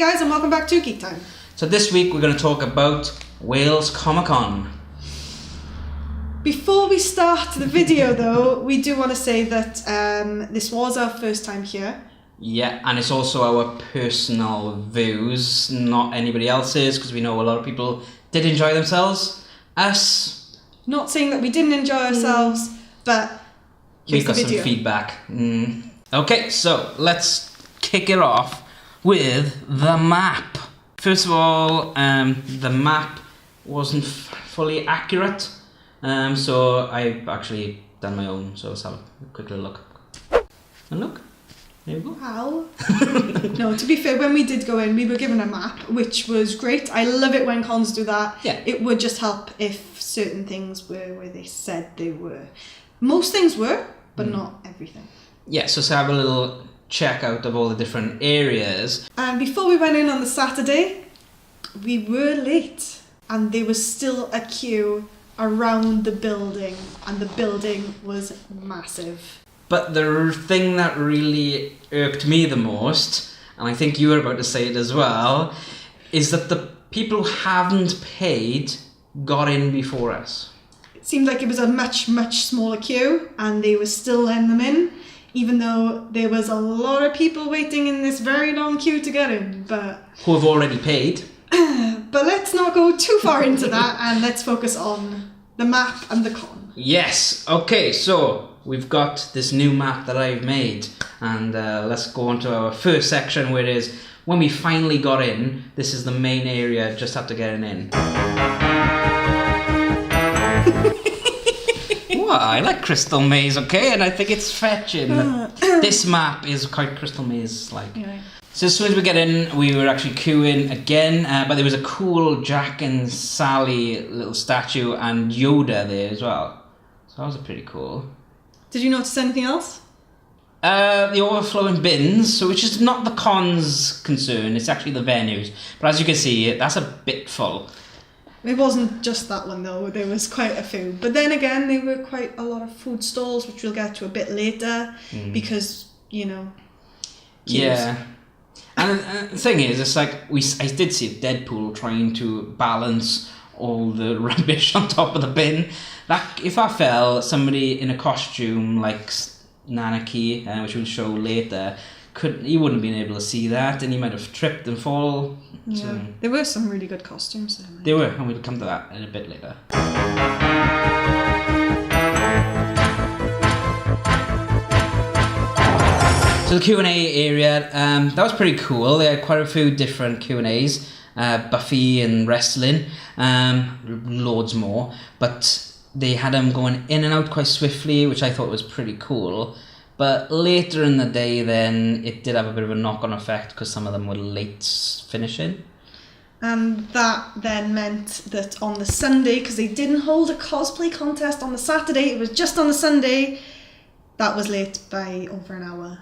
guys, and welcome back to Geek Time. So this week we're going to talk about Wales Comic Con. Before we start the video though, we do want to say that this was our first time here. Yeah, and it's also our personal views, not anybody else's, because we know a lot of people did enjoy themselves. Us. Not saying that we didn't enjoy ourselves, but we got some feedback. Okay, so let's kick it off with the map. First of all, the map wasn't fully accurate, so I've actually done my own, so let's have a quick little look. And look, there we go. Wow. No, to be fair, when we did go in, we were given a map, which was great. I love it when cons do that. Yeah. It would just help if certain things were where they said they were. Most things were, but not everything. Yeah, so let's have a little check out of all the different areas. And before we went in on the Saturday, we were late, and there was still a queue around the building, and the building was massive. But the thing that really irked me the most, and I think you were about to say it as well, is that the people who haven't paid got in before us. It seemed like it was a much, much smaller queue, and they were still letting them in, even though there was a lot of people waiting in this very long queue to get in. But who have already paid. But let's not go too far into that, and let's focus on the map and the con. Yes, okay, so we've got this new map that I've made, and let's go on to our first section, where it is when we finally got in. This is the main area just after getting in. Well, I like Crystal Maze, okay, and I think it's fetching. This map is quite Crystal Maze-like. Yeah. So as soon as we get in, we were actually queuing again, but there was a cool Jack and Sally little statue and Yoda there as well. So that was pretty cool. Did you notice anything else? The overflowing bins, so which is not the con's concern, it's actually the venues. But as you can see, that's a bit full. It wasn't just that one though, there was quite a few. But then again, there were quite a lot of food stalls, which we'll get to a bit later, because, you know, queues. Yeah. And the thing is, it's like, I did see Deadpool trying to balance all the rubbish on top of the bin. That if I fell, somebody in a costume like Nanaki, which we'll show later, he wouldn't have been able to see that, and he might have tripped and fall. Yeah, So, there were some really good costumes there. they were, and we'll come to that in a bit later. So the Q&A area, that was pretty cool. They had quite a few different Q&As, Buffy and wrestling, loads more, but they had them going in and out quite swiftly, which I thought was pretty cool. But later in the day then, it did have a bit of a knock-on effect because some of them were late finishing. And that then meant that on the Sunday, because they didn't hold a cosplay contest on the Saturday, it was just on the Sunday, that was late by over an hour.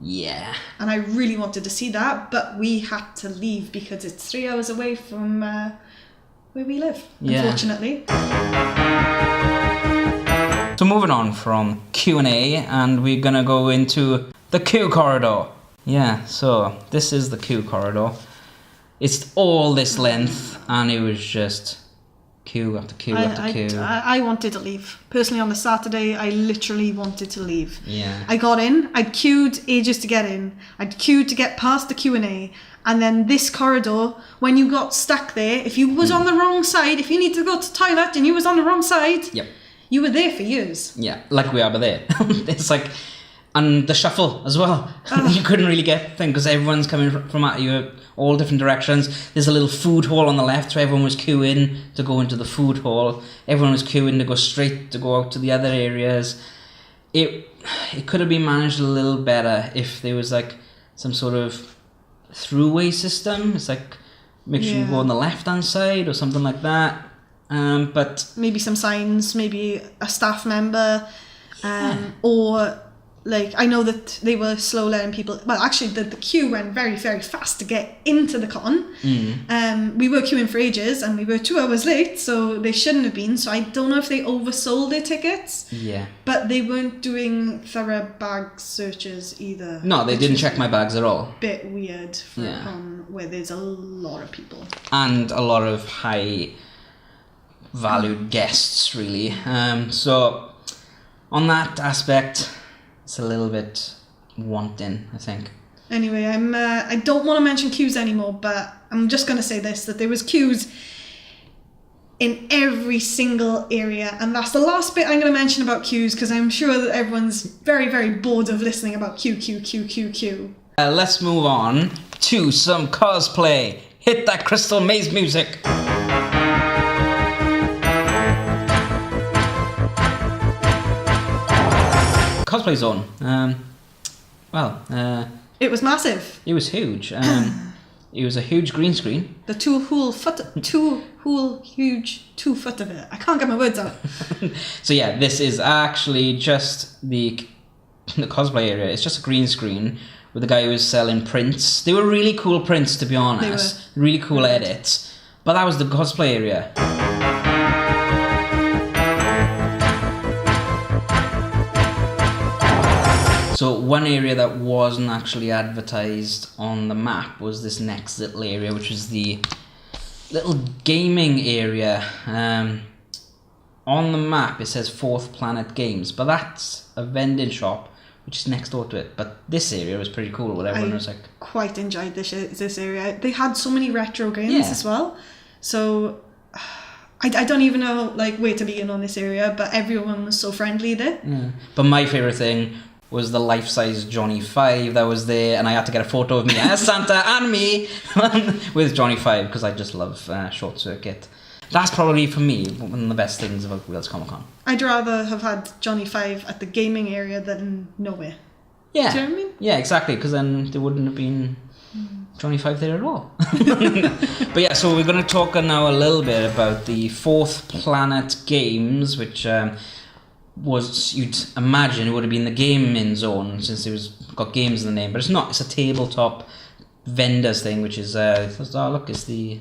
Yeah. And I really wanted to see that, but we had to leave because it's 3 hours away from where we live, unfortunately. So moving on from Q&A, and we're going to go into the queue corridor. Yeah, so this is the queue corridor. It's all this length, and it was just queue after queue after queue. I wanted to leave. Personally, on the Saturday, I literally wanted to leave. Yeah. I got in, I'd queued ages to get in, I'd queued to get past the Q&A, and then this corridor, when you got stuck there, if you was on the wrong side, if you need to go to the toilet and you was on the wrong side, Yep. you were there for years. Yeah, like we are, but there. It's like, and the shuffle as well. You couldn't really get thing because everyone's coming from at you all different directions. There's a little food hall on the left, so everyone was queuing to go into the food hall. Everyone was queuing to go straight to go out to the other areas. It could have been managed a little better if there was like some sort of throughway system. It's like make sure you go on the left hand side or something like that. But maybe some signs, maybe a staff member, or like, I know that they were slow letting people. Well, actually, the queue went very, very fast to get into the con. We were queuing for ages, and we were 2 hours late, so they shouldn't have been. So I don't know if they oversold their tickets. Yeah. But they weren't doing thorough bag searches either. No, they didn't check my bags at all. Bit weird for a con where there's a lot of people. And a lot of high valued guests, really. So on that aspect, it's a little bit wanting, I think. Anyway, I don't want to mention queues anymore, but I'm just going to say this, that there was queues in every single area, and that's the last bit I'm going to mention about queues, because I'm sure that everyone's very, very bored of listening about queue. Let's move on to some cosplay. Hit that Crystal Maze music. Cosplay zone. It was massive. It was huge. It was a huge green screen. The huge 2 foot of it. I can't get my words out. So yeah, this is actually just the cosplay area. It's just a green screen with a guy who was selling prints. They were really cool prints, to be honest. Really cool edits. But that was the cosplay area. So one area that wasn't actually advertised on the map was this next little area, which was the little gaming area. On the map it says Fourth Planet Games, but that's a vending shop which is next door to it. But this area was pretty cool, where everyone was like... quite enjoyed this area. They had so many retro games as well. So I don't even know like where to begin on this area, but everyone was so friendly there. Yeah. But my favourite thing was the life-size Johnny 5 that was there, and I had to get a photo of me as Santa and me with Johnny 5, because I just love Short Circuit. That's probably, for me, one of the best things about Wales Comic Con. I'd rather have had Johnny 5 at the gaming area than nowhere. Yeah. Do you know what I mean? Yeah, exactly, because then there wouldn't have been Johnny 5 there at all. But yeah, so we're going to talk now a little bit about the Fourth Planet Games, which... was, you'd imagine it would have been the gaming zone, since it was got games in the name, but it's not. It's a tabletop vendors thing, which is look, it's the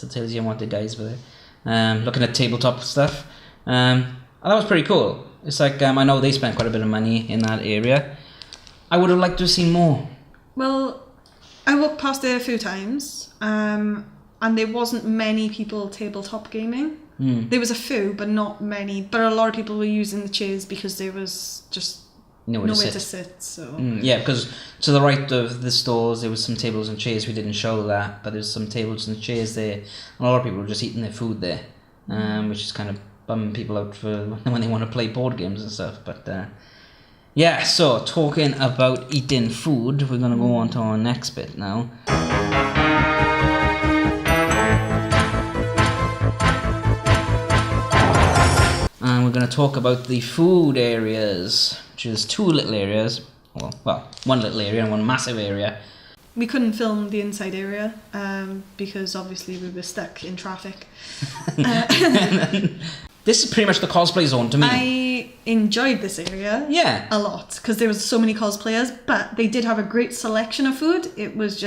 tells you what the guys were there, looking at tabletop stuff. And that was pretty cool. It's like I know they spent quite a bit of money in that area. I would have liked to have seen more. Well, I walked past there a few times, and there wasn't many people tabletop gaming. There was a few, but not many. But a lot of people were using the chairs because there was just nowhere to sit. So yeah, because to the right of the stalls there was some tables and chairs. We didn't show that, but there's some tables and chairs there. And a lot of people were just eating their food there, which is kind of bumming people out for when they want to play board games and stuff. But yeah, so talking about eating food, we're going to go on to our next bit now. And we're going to talk about the food areas, which is 2 little areas. Well, 1 little area and 1 massive area. We couldn't film the inside area because obviously we were stuck in traffic. This is pretty much the cosplay zone to me. I enjoyed this area a lot because there was so many cosplayers, but they did have a great selection of food. It was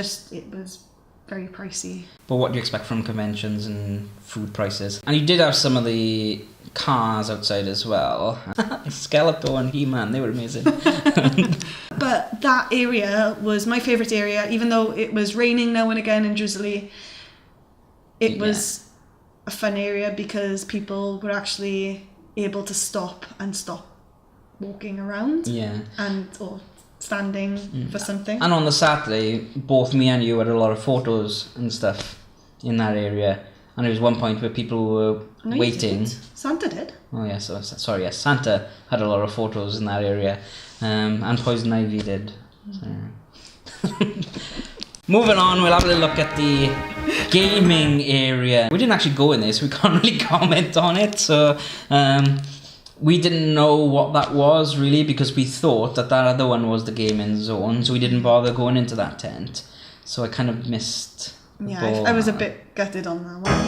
very pricey. But what do you expect from conventions and food prices? And you did have some of the cars outside as well. Skeletor and He-Man, they were amazing. But that area was my favourite area, even though it was raining now and again and drizzly. It was a fun area because people were actually able to stop walking around or standing for something. And on the Saturday, both me and you had a lot of photos and stuff in that area. And there was one point where people were waiting. Santa did. Oh yes, yes. Santa had a lot of photos in that area, and Poison Ivy did. So. Moving on, we'll have a look at the gaming area. We didn't actually go in this, so we can't really comment on it. So we didn't know what that was really, because we thought that other one was the gaming zone, so we didn't bother going into that tent. So I kind of missed. Yeah, I was a bit gutted on that one.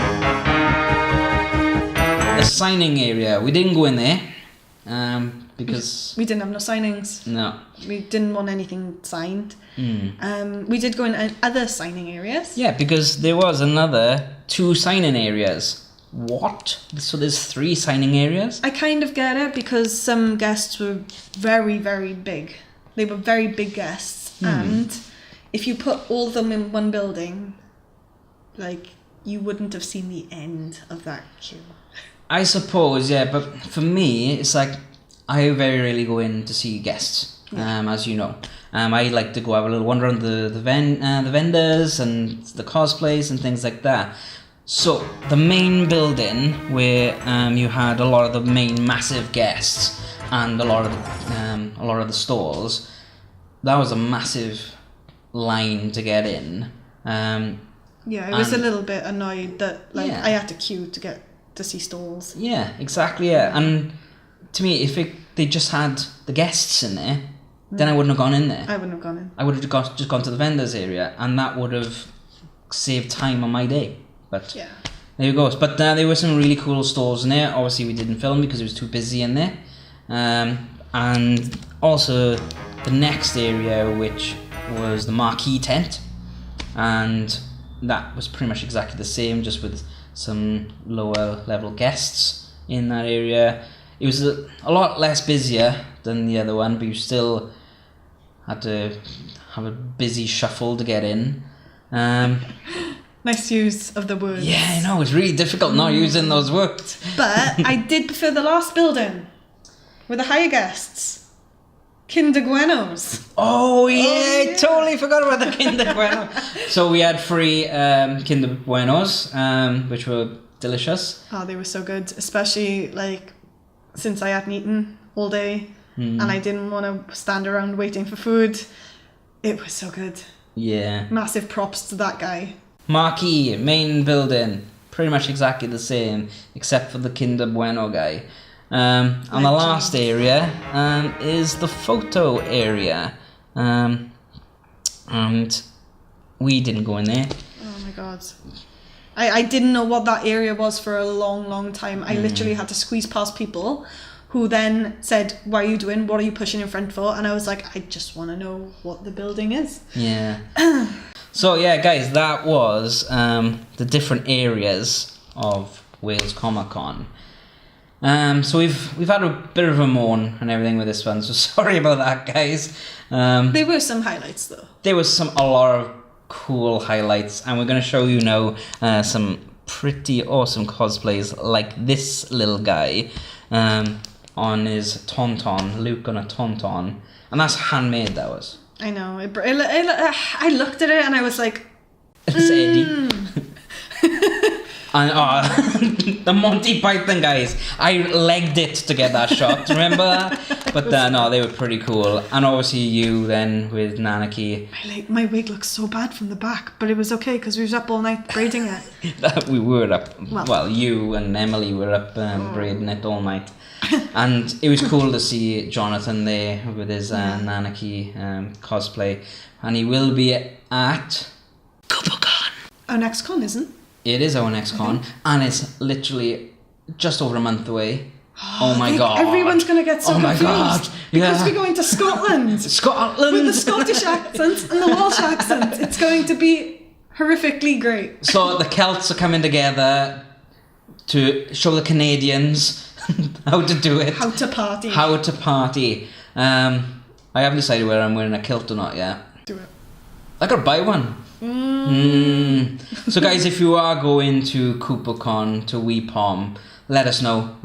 The signing area, we didn't go in there because we didn't have no signings. No. We didn't want anything signed. Mm. We did go in other signing areas. Yeah, because there was another 2 signing areas. What? So there's 3 signing areas? I kind of get it because some guests were very, very big. They were very big guests. And if you put all of them in one building, like, you wouldn't have seen the end of that queue. I suppose, yeah, but for me, it's like, I very rarely go in to see guests, as you know. I like to go have a little wander around the vendors and the cosplays and things like that. So the main building where you had a lot of the main massive guests and a lot of the stalls, that was a massive line to get in. Yeah, I was a little bit annoyed that I had to queue to get to see stalls. Yeah, exactly. Yeah, and to me, if they just had the guests in there, then I wouldn't have gone in there. I wouldn't have gone in. I would have just gone to the vendors area, and that would have saved time on my day. But yeah, there you go. But there were some really cool stalls in there. Obviously, we didn't film because it was too busy in there. And also the next area, which was the marquee tent, and that was pretty much exactly the same, just with some lower level guests in that area. It was a lot less busier than the other one, but you still had to have a busy shuffle to get in. Nice use of the words. Yeah, I know, it's really difficult not using those words. But I did prefer the last building with the higher guests. Kinder Buenos. Oh yeah, I totally forgot about the Kinder Bueno. So we had 3 Kinder Buenos, which were delicious. Oh, they were so good, especially like since I hadn't eaten all day and I didn't want to stand around waiting for food. It was so good. Yeah. Massive props to that guy. Marquee, main building, pretty much exactly the same, except for the Kinder Bueno guy. And the last area is the photo area. And we didn't go in there. Oh my god. I didn't know what that area was for a long, long time. I literally had to squeeze past people who then said, "What are you doing? What are you pushing in front for?" And I was like, I just want to know what the building is. Yeah. So yeah, guys, that was the different areas of Wales Comic Con. So we've had a bit of a moan and everything with this one, so sorry about that, guys. There were some highlights though. There was a lot of cool highlights, and we're going to show you now some pretty awesome cosplays, like this little guy on his Tauntaun, Luke on a Tauntaun, and that's handmade. That was. I know. I looked at it and I was like, It's Eddie. And the Monty Python guys, I legged it to get that shot. Remember that? But no, they were pretty cool. And obviously you then with Nanaki. My wig looks so bad from the back, but it was okay because we was up all night braiding it. We were up. Well, you and Emily were up braiding it all night. And it was cool to see Jonathan there with his Nanaki cosplay. And he will be at CoupleCon. Our next con, isn't it? It is our next con, and it's literally just over a month away. Oh my god! Everyone's gonna get so confused god! Because we're going to Scotland. Scotland With the Scottish accent and the Welsh accent. It's going to be horrifically great. So the Celts are coming together to show the Canadians how to do it. How to party. How to party. I haven't decided whether I'm wearing a kilt or not yet. Do it. I gotta buy one. So guys, if you are going to CoupleCon, to WePom, let us know,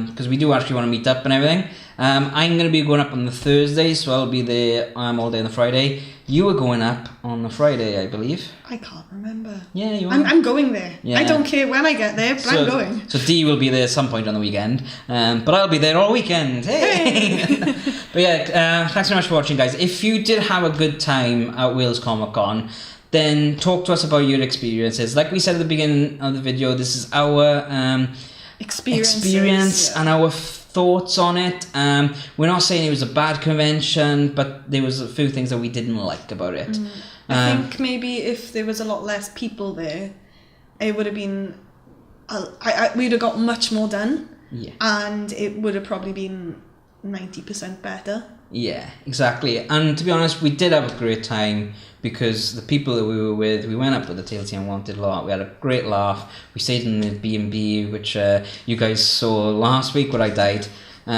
because we do actually want to meet up and everything. I'm going to be going up on the Thursday, so I'll be there all day on the Friday. You are going up on the Friday, I believe. I can't remember. Yeah, you are. I'm going there. Yeah. I don't care when I get there, but I'm going. So Dee will be there at some point on the weekend, but I'll be there all weekend. Hey! But yeah, thanks very much for watching, guys. If you did have a good time at Wales Comic Con, then talk to us about your experiences. Like we said at the beginning of the video, this is our experience and our thoughts on it. We're not saying it was a bad convention, but there was a few things that we didn't like about it. I think maybe if there was a lot less people there, it would have been... we'd have got much more done. Yeah. And it would have probably been 90% better. Yeah, exactly. And to be honest, we did have a great time because the people that we were with, we went up with the Telltale Wanted lot. We had a great laugh. We stayed in the B&B, which you guys saw last week when I died. We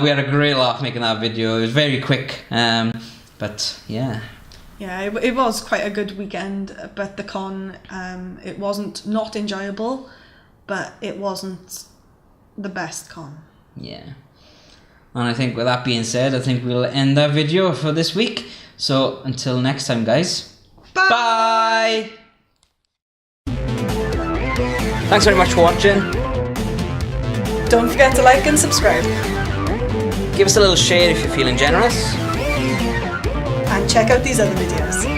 had a great laugh making that video. It was very quick, but yeah. Yeah, it was quite a good weekend, but the con, it wasn't not enjoyable, but it wasn't the best con. Yeah. And I think with that being said, I think we'll end that video for this week. So until next time, guys. Bye! Bye! Thanks very much for watching. Don't forget to like and subscribe. Give us a little share if you're feeling generous. And check out these other videos.